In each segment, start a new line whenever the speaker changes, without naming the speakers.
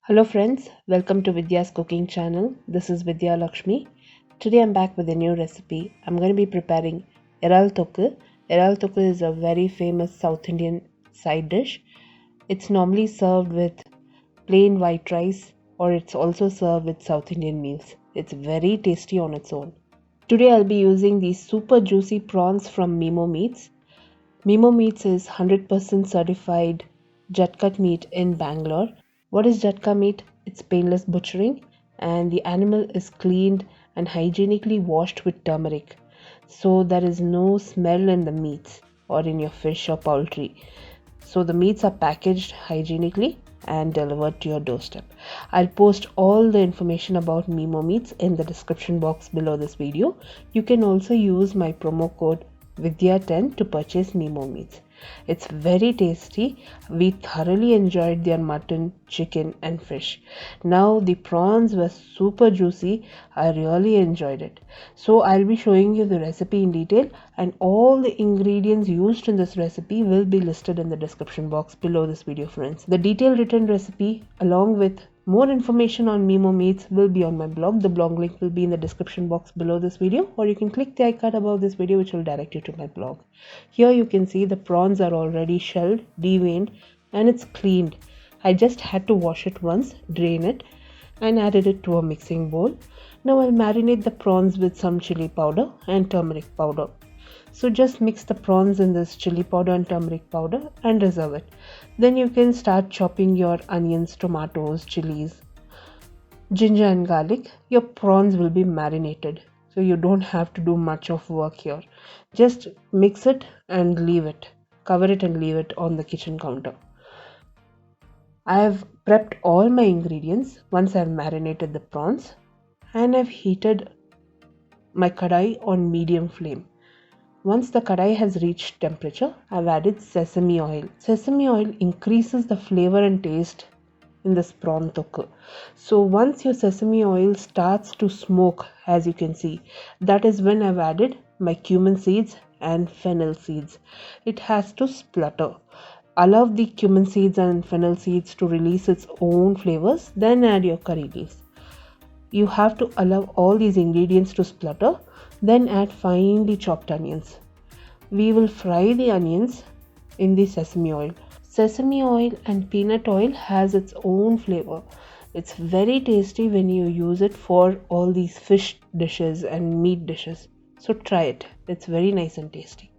Hello friends, welcome to Vidyascooking channel. This is Vidya Lakshmi. Today I'm back with a new recipe. I'm going to be preparing Prawn Thokku. Prawn Thokku is a very famous South Indian side dish. It's normally served with plain white rice or it's also served with South Indian meals. It's very tasty on its own. Today I'll be using these super juicy prawns from Meamo Meats. Meamo Meats is 100% certified Jutcut meat in Bangalore. What is Jatka meat? It's painless butchering and the animal is cleaned and hygienically washed with turmeric. So there is no smell in the meats or in your fish or poultry. So the meats are packaged hygienically and delivered to your doorstep. I'll post all the information about Meamo Meats in the description box below this video. You can also use my promo code Vidya10 to purchase Meamo Meats. It's very tasty. We thoroughly enjoyed their mutton, chicken and fish. Now the prawns were super juicy. I really enjoyed it. So I'll be showing you the recipe in detail and all the ingredients used in this recipe will be listed in the description box below this video, friends. The detailed written recipe along with more information on Meamo Meats will be on my blog. The blog link will be in the description box below this video, or you can click the icon above this video which will direct you to my blog. Here you can see the prawns are already shelled, deveined and it's cleaned. I just had to wash it once, drain it and added it to a mixing bowl. Now I'll marinate the prawns with some chili powder and turmeric powder. So just mix the prawns in this chili powder and turmeric powder and reserve it. Then you can start chopping your onions, tomatoes, chilies, ginger and garlic. Your prawns will be marinated. So you don't have to do much of work here. Just mix it and leave it. Cover it and leave it on the kitchen counter. I have prepped all my ingredients once I have marinated the prawns and I've heated my kadai on medium flame. Once the kadai has reached temperature, I've added sesame oil. Sesame oil increases the flavor and taste in this prawn thokku. So once your sesame oil starts to smoke, as you can see, that is when I've added my cumin seeds and fennel seeds. It has to splutter. Allow the cumin seeds and fennel seeds to release its own flavors, then add your curry leaves. You have to allow all these ingredients to splutter, then add finely chopped onions. We will fry the onions in the sesame oil. Sesame oil and peanut oil has its own flavor. It's very tasty when you use it for all these fish dishes and meat dishes. So try it. It's very nice and tasty.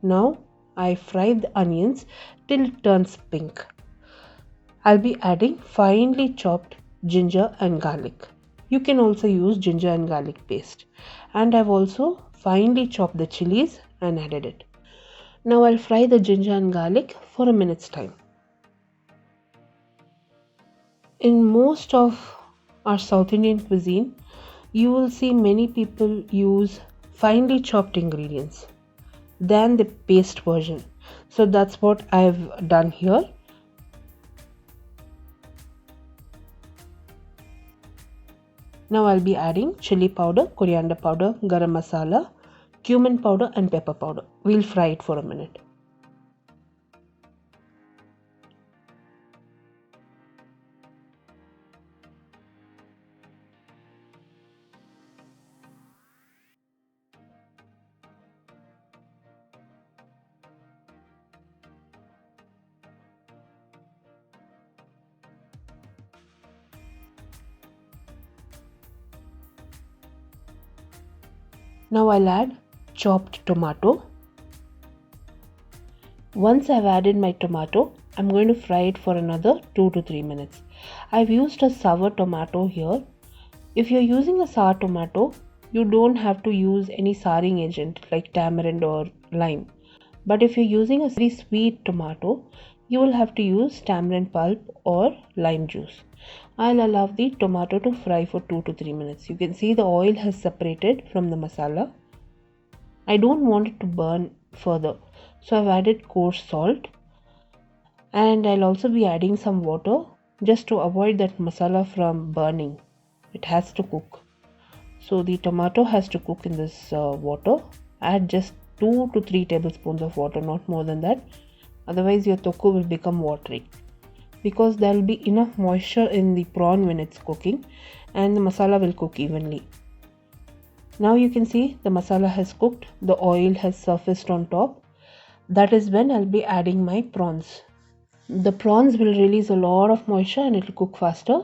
Now I fry the onions till it turns pink. I'll be adding finely chopped ginger and garlic. You can also use ginger and garlic paste. And I've also finely chopped the chilies and added it. Now I'll fry the ginger and garlic for a minute's time. In most of our South Indian cuisine, you will see many people use finely chopped ingredients than the paste version. So that's what I've done here. Now I'll be adding chili powder, coriander powder, garam masala, cumin powder and pepper powder. We'll fry it for a minute. Now I'll add chopped tomato. Once I've added my tomato, I'm going to fry it for another 2 to 3 minutes. I've used a sour tomato here. If you're using a sour tomato, you don't have to use any souring agent like tamarind or lime. But if you're using a very sweet tomato, you will have to use tamarind pulp or lime juice. I'll allow the tomato to fry for 2 to 3 minutes. You can see the oil has separated from the masala. I don't want it to burn further, so I've added coarse salt and I'll also be adding some water just to avoid that masala from burning. It has to cook. So the tomato has to cook in this water. Add just 2 to 3 tablespoons of water, not more than that. Otherwise your thokku will become watery. because there will be enough moisture in the prawn when it's cooking, and the masala will cook evenly. Now you can see the masala has cooked, the oil has surfaced on top. That is when I'll be adding my prawns. The prawns will release a lot of moisture and it will cook faster.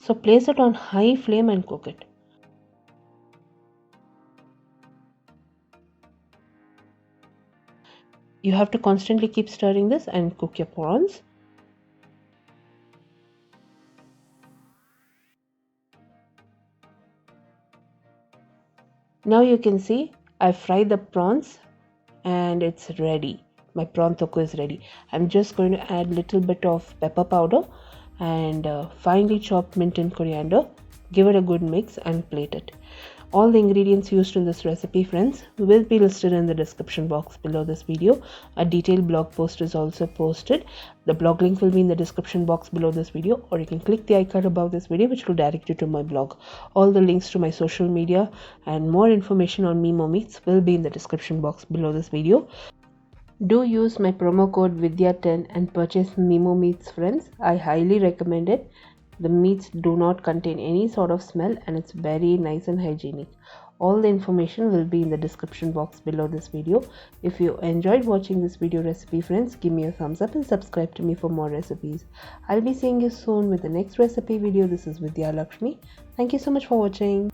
So place it on high flame and cook it. You have to constantly keep stirring this and cook your prawns. Now you can see I've fried the prawns and it's ready. My prawn thokku is ready. I'm just going to add little bit of pepper powder and finely chopped mint and coriander. Give it a good mix and plate it. All the ingredients used in this recipe, friends, will be listed in the description box below this video. A detailed blog post is also posted. The blog link will be in the description box below this video, or you can click the icon above this video which will direct you to my blog. All the links to my social media and more information on Meamo Meats will be in the description box below this video. Do use my promo code Vidya10 and purchase Meamo Meats, friends. I highly recommend it. The meats do not contain any sort of smell and it's very nice and hygienic. All the information will be in the description box below this video. If you enjoyed watching this video recipe, friends, give me a thumbs up and subscribe to me for more recipes. I'll be seeing you soon with the next recipe video. This is Vidya Lakshmi. Thank you so much for watching.